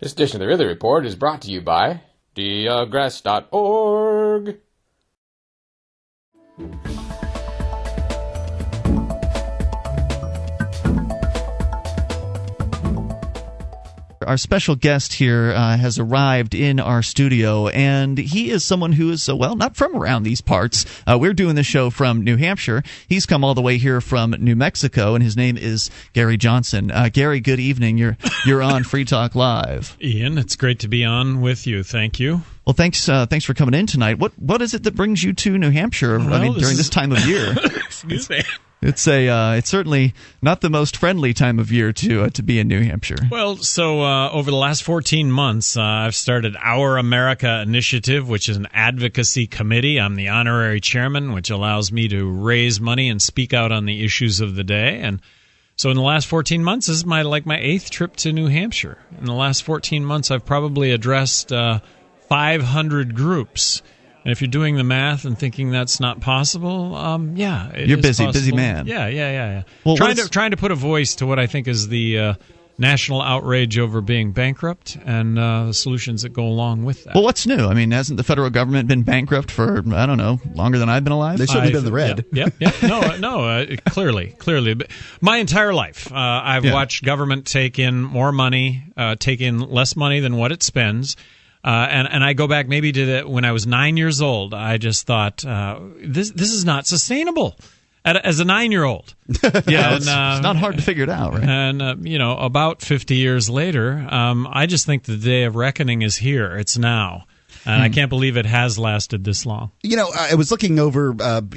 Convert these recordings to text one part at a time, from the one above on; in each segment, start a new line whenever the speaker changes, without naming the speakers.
This edition of the Ridley Report is brought to you by digress.org.
Our special guest here has arrived in our studio, and he is someone who is, well, not from around these parts. We're doing the show from New Hampshire. He's come all the way here from New Mexico, and his name is Gary Johnson. Gary, good evening. You're on Free Talk Live.
Ian, it's great to be on with you. Thank you.
Well, thanks for coming in tonight. What is it that brings you to New Hampshire? Well, during this time of year.
Excuse me.
It's certainly not the most friendly time of year to be in New Hampshire.
Well, so over the last 14 months, I've started Our America Initiative, which is an advocacy committee. I'm the honorary chairman, which allows me to raise money and speak out on the issues of the day. And so in the last 14 months, this is my 8th trip to New Hampshire. In the last 14 months, I've probably addressed 500 groups. And if you're doing the math and thinking that's not possible, yeah,
you're busy,
possible.
Busy man.
Yeah.
Well,
trying to put a voice to what I think is the national outrage over being bankrupt and the solutions that go along with that.
Well, what's new? I mean, hasn't the federal government been bankrupt for, I don't know, longer than I've been alive?
They've certainly been in the red.
Yeah. No, clearly. But my entire life, I've watched government take in more money, take in less money than what it spends. And I go back maybe to when I was 9 years old. I just thought this is not sustainable as a 9-year-old.
Yeah, it's not hard to figure it out, right?
And about 50 years later, I just think the day of reckoning is here. It's now. And I can't believe it has lasted this long.
I was looking over, I've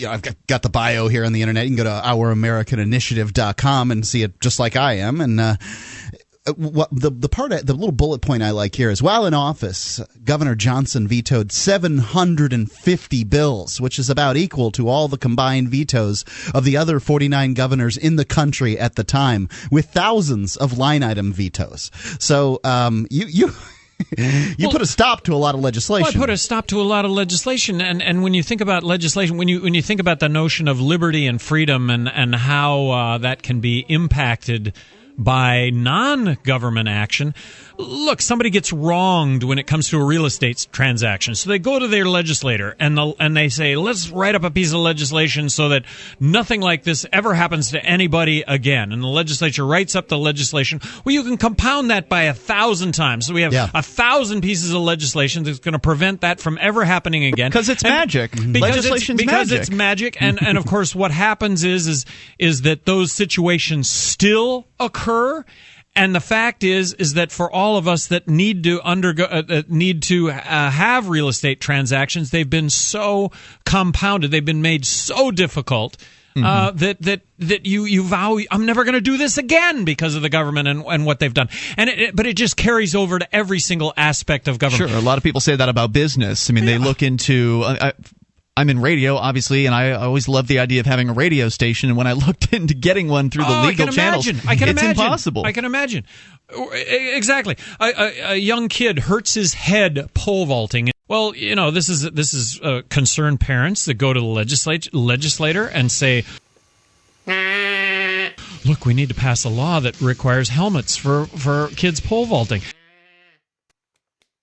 got the bio here on the internet. You can go to ouramericaninitiative.com and see it just like I am. And what the little bullet point I like here is, while in office, Governor Johnson vetoed 750 bills, which is about equal to all the combined vetoes of the other 49 governors in the country at the time, with thousands of line item vetoes. So you put a stop to a lot of legislation.
Well, I put a stop to a lot of legislation, and when you think about legislation, when you think about the notion of liberty and freedom and how that can be impacted by non-government action. Look, somebody gets wronged when it comes to a real estate transaction. So they go to their legislator and they say, let's write up a piece of legislation so that nothing like this ever happens to anybody again. And the legislature writes up the legislation. Well, you can compound that by 1,000 times. So we have 1,000 pieces of legislation that's going to prevent that from ever happening again.
Because it's magic. Legislation's
because
magic.
It's magic. And of course, what happens is that those situations still occur. And the fact is that for all of us that need to have real estate transactions, they've been so compounded, they've been made so difficult that you vow, I'm never going to do this again because of the government and what they've done. But it just carries over to every single aspect of government.
Sure, a lot of people say that about business. I mean, they look into. I'm in radio, obviously, and I always loved the idea of having a radio station. And when I looked into getting one through the legal channels, it's impossible.
I can imagine. Exactly. A young kid hurts his head pole vaulting. Well, this is concerned parents that go to the legislator and say, look, we need to pass a law that requires helmets for kids pole vaulting.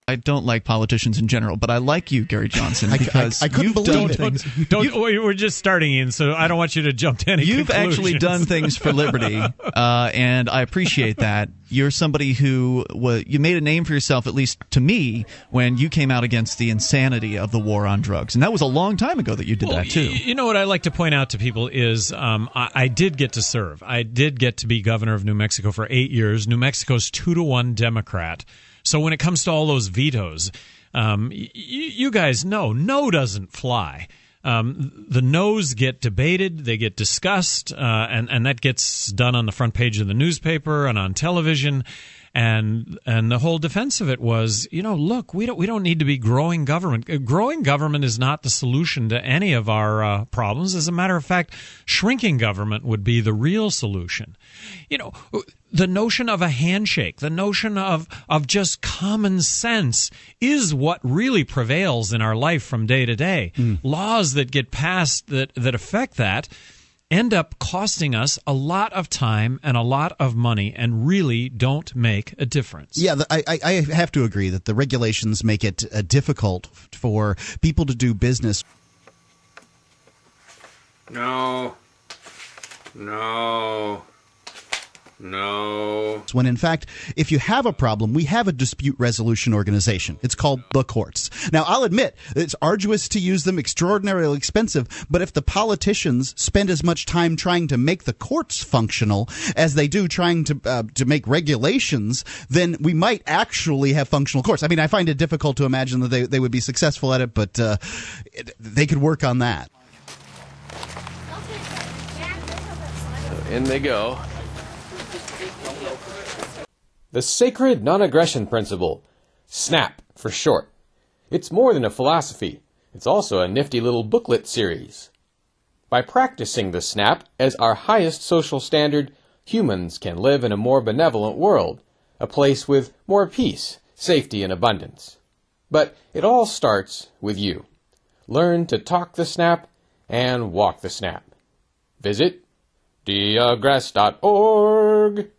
I don't like politicians in general, but I like you, Gary Johnson, because
I couldn't believe
things.
We're just starting, Ian, so I don't want you to jump to any
You've
conclusions.
actually done things for liberty, and I appreciate that. You're somebody who you made a name for yourself, at least to me, when you came out against the insanity of the war on drugs, and that was a long time ago that you did that too.
You know what I like to point out to people is I did get to serve. I did get to be governor of New Mexico for 8 years. New Mexico's 2-1 Democrat. So when it comes to all those vetoes, you guys know no doesn't fly. The no's get debated, they get discussed, and that gets done on the front page of the newspaper and on television. And the whole defense of it was, look, we don't need to be growing government. Growing government is not the solution to any of our problems. As a matter of fact, shrinking government would be the real solution. The notion of a handshake, the notion of just common sense is what really prevails in our life from day to day. Laws that get passed that affect that, end up costing us a lot of time and a lot of money and really don't make a difference.
Yeah, I have to agree that the regulations make it difficult for people to do business.
No.
When in fact, if you have a problem, we have a dispute resolution organization. It's called the courts. Now, I'll admit it's arduous to use them, extraordinarily expensive, but if the politicians spend as much time trying to make the courts functional as they do trying to make regulations, then we might actually have functional courts. I mean, I find it difficult to imagine that they would be successful at it, but they could work on that.
So in they go.
The sacred non-aggression principle, SNAP for short. It's more than a philosophy. It's also a nifty little booklet series. By practicing the SNAP as our highest social standard, humans can live in a more benevolent world, a place with more peace, safety, and abundance. But it all starts with you. Learn to talk the SNAP and walk the SNAP. Visit deaggress.org.